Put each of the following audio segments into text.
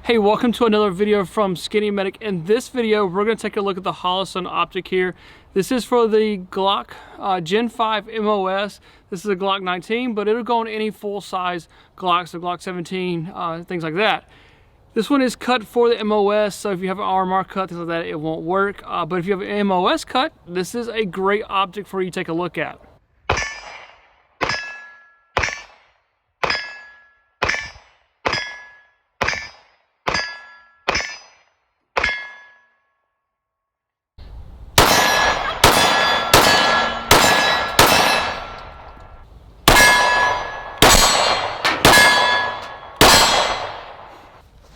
Hey, welcome to another video from Skinny Medic. In this video, we're going to take a look at the Holosun Optic here. This is for the Glock Gen 5 MOS. This is a Glock 19, but it'll go on any full-size Glocks, the Glock 17, things like that. This one is cut for the MOS, so if you have an RMR cut, things like that, it won't work. But if you have an MOS cut, this is a great optic for you to take a look at.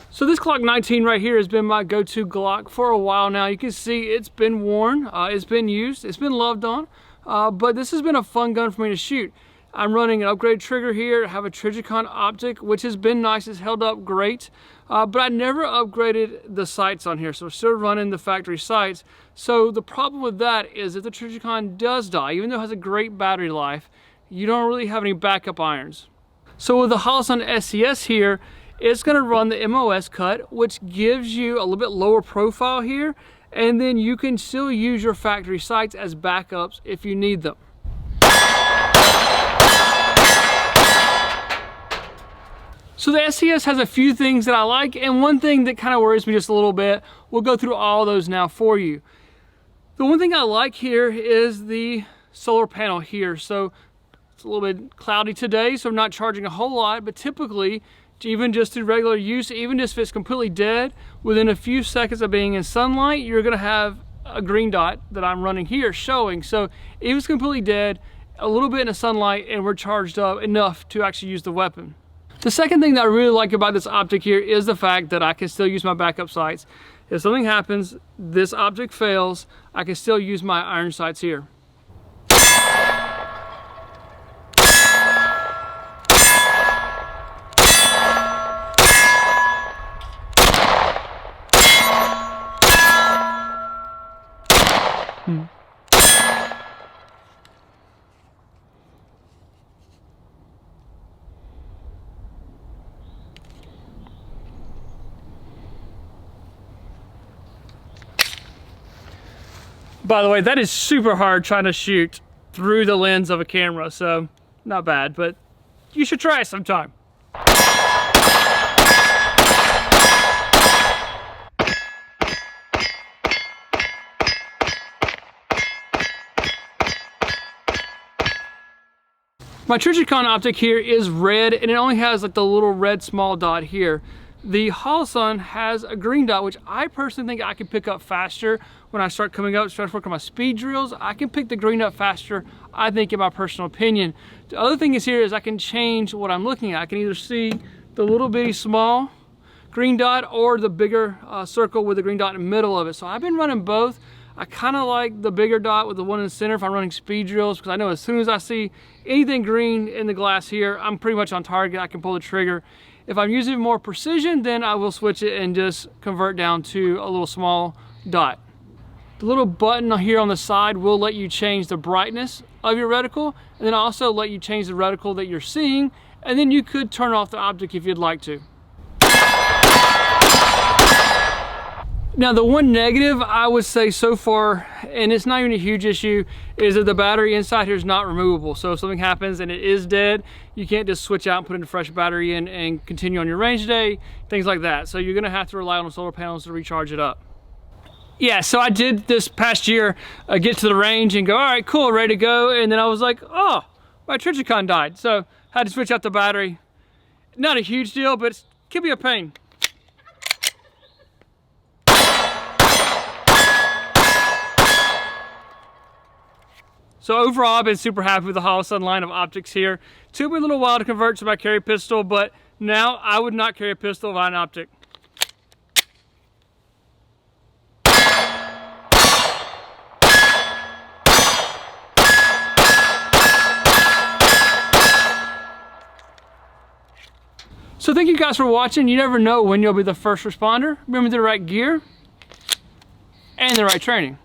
So this Glock 19 right here has been my go-to Glock for a while now. You can see it's been worn, it's been used, it's been loved on, but this has been a fun gun for me to shoot. I'm running an upgraded trigger here. I have a Reticle Optic, which has been nice, it's held up great, but I never upgraded the sights on here, so we're still running the factory sights. So the problem with that is if the Reticle does die, even though it has a great battery life, you don't really have any backup irons. So with the Holosun SCS here, it's going to run the MOS cut, which gives you a little bit lower profile here, and then you can still use your factory sights as backups if you need them. So the SCS has a few things that I like, and one thing that kind of worries me just a little bit. We'll go through all those now for you. The one thing I like here is the solar panel here. So it's a little bit cloudy today, so I'm not charging a whole lot, but typically, even just through regular use, even just if it's completely dead, within a few seconds of being in sunlight, you're gonna have a green dot that I'm running here showing. So even if it's completely dead, a little bit in the sunlight, and we're charged up enough to actually use the weapon. The second thing that I really like about this optic here is the fact that I can still use my backup sights. If something happens, this optic fails, I can still use my iron sights here. By the way, that is super hard trying to shoot through the lens of a camera, so not bad, but you should try it sometime. My Reticle optic here is red, and it only has like the little red small dot here. The Holosun has a green dot, which I personally think I can pick up faster when I start coming up, start working on my speed drills. I can pick the green up faster, I think, in my personal opinion. The other thing is here is I can change what I'm looking at. I can either see the little bitty small green dot or the bigger circle with the green dot in the middle of it. So I've been running both. I kind of like the bigger dot with the one in the center if I'm running speed drills, because I know as soon as I see anything green in the glass here, I'm pretty much on target. I can pull the trigger. If I'm using more precision, then I will switch it and just convert down to a little small dot. The little button here on the side will let you change the brightness of your reticle, and then also let you change the reticle that you're seeing, and then you could turn off the optic if you'd like to. Now, the one negative I would say so far, and it's not even a huge issue, is that the battery inside here is not removable. So if something happens and it is dead, you can't just switch out and put in a fresh battery in and continue on your range day, things like that. So you're gonna have to rely on the solar panels to recharge it up. Yeah, so I did this past year, get to the range and go, all right, cool, ready to go. And then I was like, oh, my Reticle died. So I had to switch out the battery. Not a huge deal, but it can be a pain. So overall, I've been super happy with the Holosun line of optics here. It took me a little while to convert to my carry pistol, but now I would not carry a pistol without an optic. So thank you guys for watching. You never know when you'll be the first responder. Remember the right gear and the right training.